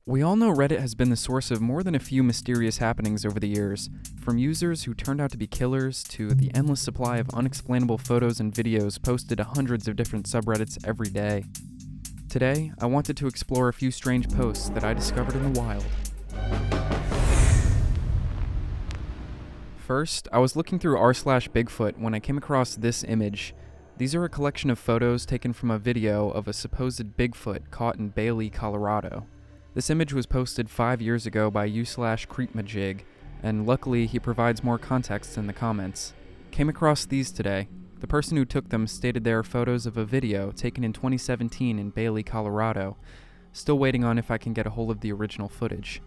We all know Reddit has been the source of more than a few mysterious happenings over the years, from users who turned out to be killers to the endless supply of unexplainable photos and videos posted to hundreds of different subreddits every day. Today, I wanted to explore a few strange posts that I discovered in the wild. First, I was looking through r/Bigfoot when I came across this image. These are a collection of photos taken from a video of a supposed Bigfoot caught in Bailey, Colorado. This image was posted 5 years ago by u/creepmajig, and luckily he provides more context in the comments. Came across these today. The person who took them stated they are photos of a video taken in 2017 in Bailey, Colorado. Still waiting on if I can get a hold of the original footage.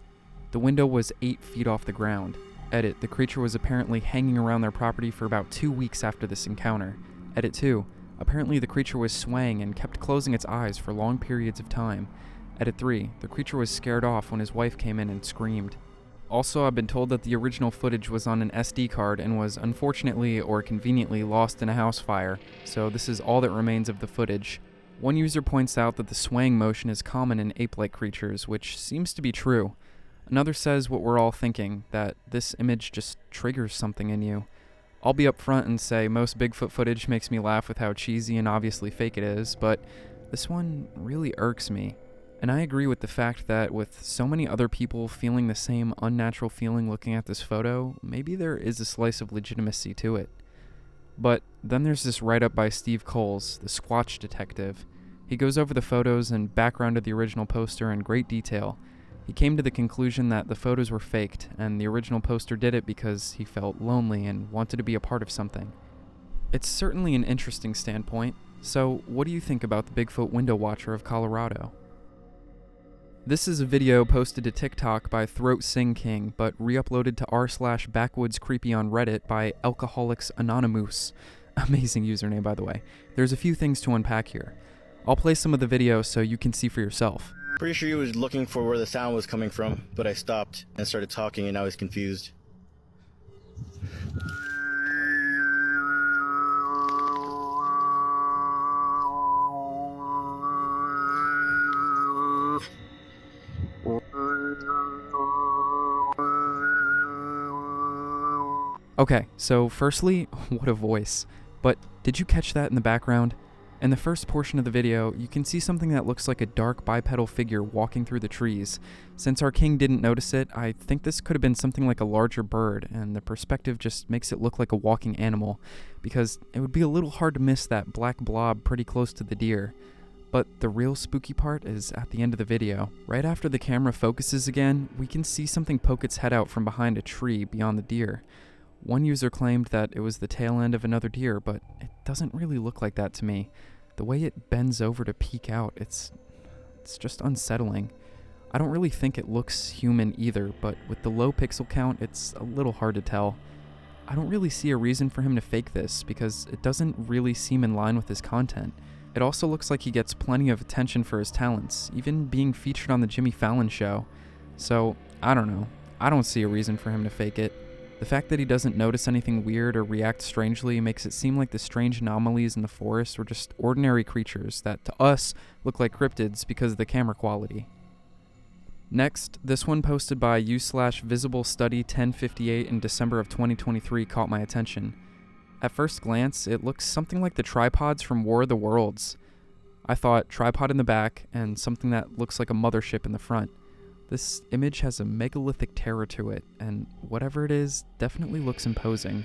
The window was 8 feet off the ground. Edit, the creature was apparently hanging around their property for about 2 weeks after this encounter. Edit 2, apparently the creature was swaying and kept closing its eyes for long periods of time. Edit 3, the creature was scared off when his wife came in and screamed. Also, I've been told that the original footage was on an SD card and was unfortunately or conveniently lost in a house fire, so this is all that remains of the footage. One user points out that the swaying motion is common in ape-like creatures, which seems to be true. Another says what we're all thinking, that this image just triggers something in you. I'll be upfront and say most Bigfoot footage makes me laugh with how cheesy and obviously fake it is, but this one really irks me. And I agree with the fact that with so many other people feeling the same unnatural feeling looking at this photo, maybe there is a slice of legitimacy to it. But then there's this write-up by Steve Coles, the Squatch detective. He goes over the photos and background of the original poster in great detail. He came to the conclusion that the photos were faked, and the original poster did it because he felt lonely and wanted to be a part of something. It's certainly an interesting standpoint, so what do you think about the Bigfoot window watcher of Colorado? This is a video posted to TikTok by Throat Sing King, but re-uploaded to r/backwoodscreepy on Reddit by Alcoholics Anonymous. Amazing username, by the way. There's a few things to unpack here. I'll play some of the video so you can see for yourself. Pretty sure he was looking for where the sound was coming from, but I stopped and started talking and I was confused. Okay, so firstly, what a voice. But did you catch that in the background? In the first portion of the video, you can see something that looks like a dark bipedal figure walking through the trees. Since our king didn't notice it, I think this could have been something like a larger bird, and the perspective just makes it look like a walking animal, because it would be a little hard to miss that black blob pretty close to the deer. But the real spooky part is at the end of the video. Right after the camera focuses again, we can see something poke its head out from behind a tree beyond the deer. One user claimed that it was the tail end of another deer, but it doesn't really look like that to me. The way it bends over to peek out, it's just unsettling. I don't really think it looks human either, but with the low pixel count, it's a little hard to tell. I don't really see a reason for him to fake this, because it doesn't really seem in line with his content. It also looks like he gets plenty of attention for his talents, even being featured on the Jimmy Fallon show. So, I don't know. I don't see a reason for him to fake it. The fact that he doesn't notice anything weird or react strangely makes it seem like the strange anomalies in the forest were just ordinary creatures that, to us, look like cryptids because of the camera quality. Next, this one posted by u/visiblestudy1058 in December of 2023 caught my attention. At first glance, it looks something like the tripods from War of the Worlds. I thought tripod in the back and something that looks like a mothership in the front. This image has a megalithic terror to it, and whatever it is, definitely looks imposing.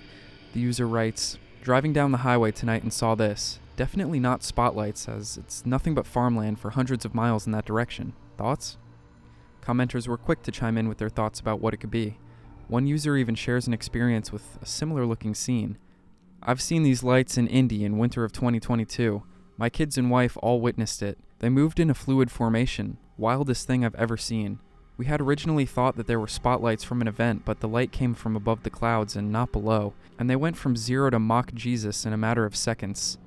The user writes, "Driving down the highway tonight and saw this. Definitely not spotlights, as it's nothing but farmland for hundreds of miles in that direction. Thoughts?" Commenters were quick to chime in with their thoughts about what it could be. One user even shares an experience with a similar looking scene. "I've seen these lights in Indy in winter of 2022. My kids and wife all witnessed it. They moved in a fluid formation. Wildest thing I've ever seen. We had originally thought that there were spotlights from an event, but the light came from above the clouds and not below, and they went from 0 to Mach Jesus in a matter of seconds.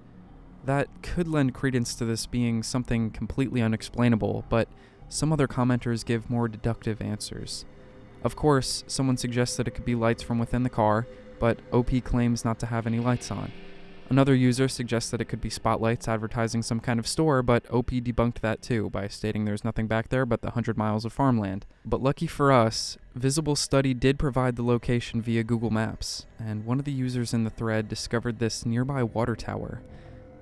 That could lend credence to this being something completely unexplainable, but some other commenters give more deductive answers. Of course, someone suggests that it could be lights from within the car, but OP claims not to have any lights on. Another user suggests that it could be spotlights advertising some kind of store, but OP debunked that too by stating there's nothing back there but the 100 miles of farmland. But lucky for us, Visible Study did provide the location via Google Maps, and one of the users in the thread discovered this nearby water tower.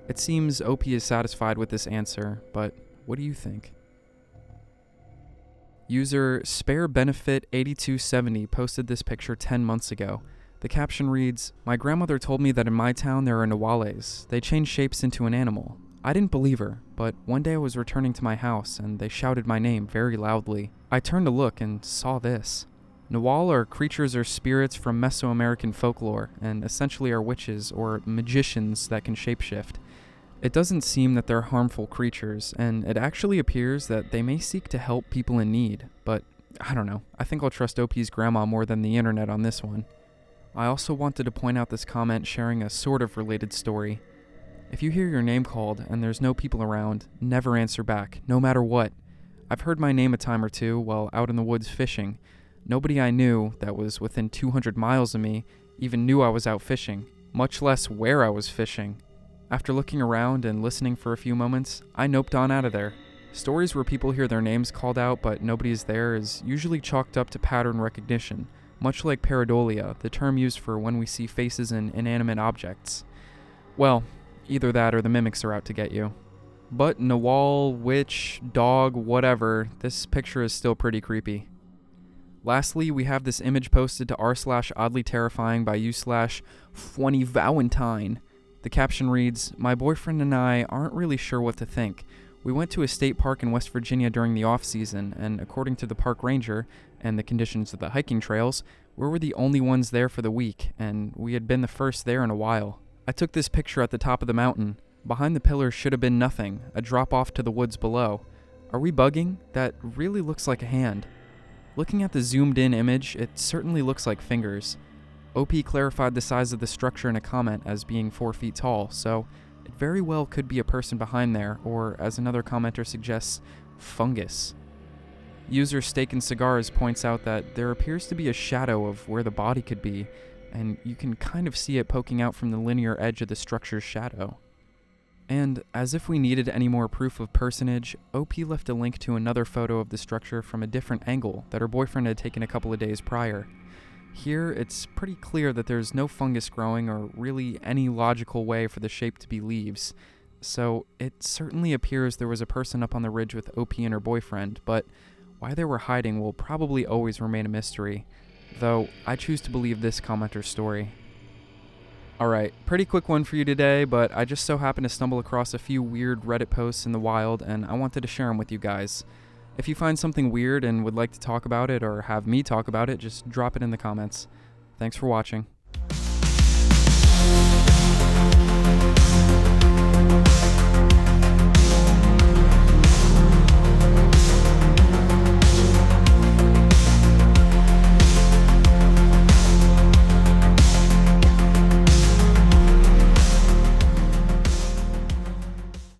It seems OP is satisfied with this answer, but what do you think? User SpareBenefit8270 posted this picture 10 months ago. The caption reads, "My grandmother told me that in my town there are Nawales. They change shapes into an animal. I didn't believe her, but one day I was returning to my house and they shouted my name very loudly. I turned to look and saw this. Nawal are creatures or spirits from Mesoamerican folklore and essentially are witches or magicians that can shapeshift. It doesn't seem that they're harmful creatures, and it actually appears that they may seek to help people in need, but I don't know. I think I'll trust OP's grandma more than the internet on this one." I also wanted to point out this comment sharing a sort of related story. If you hear your name called and there's no people around, never answer back, no matter what. I've heard my name a time or two while out in the woods fishing. Nobody I knew that was within 200 miles of me even knew I was out fishing, much less where I was fishing. After looking around and listening for a few moments, I noped on out of there. Stories where people hear their names called out but nobody is there is usually chalked up to pattern recognition, much like pareidolia, the term used for when we see faces in inanimate objects. Well, either that or the mimics are out to get you. But Nawal, witch, dog, whatever, this picture is still pretty creepy. Lastly, we have this image posted to r/oddlyterrifying by u/funnyvalentine. The caption reads, "My boyfriend and I aren't really sure what to think. We went to a state park in West Virginia during the off-season, and according to the park ranger and the conditions of the hiking trails, we were the only ones there for the week, and we had been the first there in a while. I took this picture at the top of the mountain. Behind the pillars should have been nothing, a drop off to the woods below. Are we bugging? That really looks like a hand. Looking at the zoomed-in image, it certainly looks like fingers. OP clarified the size of the structure in a comment as being 4 feet tall, so it very well could be a person behind there, or, as another commenter suggests, fungus." User Steak and Cigars points out that there appears to be a shadow of where the body could be, and you can kind of see it poking out from the linear edge of the structure's shadow. And, as if we needed any more proof of personage, OP left a link to another photo of the structure from a different angle that her boyfriend had taken a couple of days prior. Here, it's pretty clear that there's no fungus growing or really any logical way for the shape to be leaves, so it certainly appears there was a person up on the ridge with OP and her boyfriend, but why they were hiding will probably always remain a mystery, though I choose to believe this commenter's story. Alright, pretty quick one for you today, but I just so happened to stumble across a few weird Reddit posts in the wild, and I wanted to share them with you guys. If you find something weird and would like to talk about it or have me talk about it, just drop it in the comments. Thanks for watching.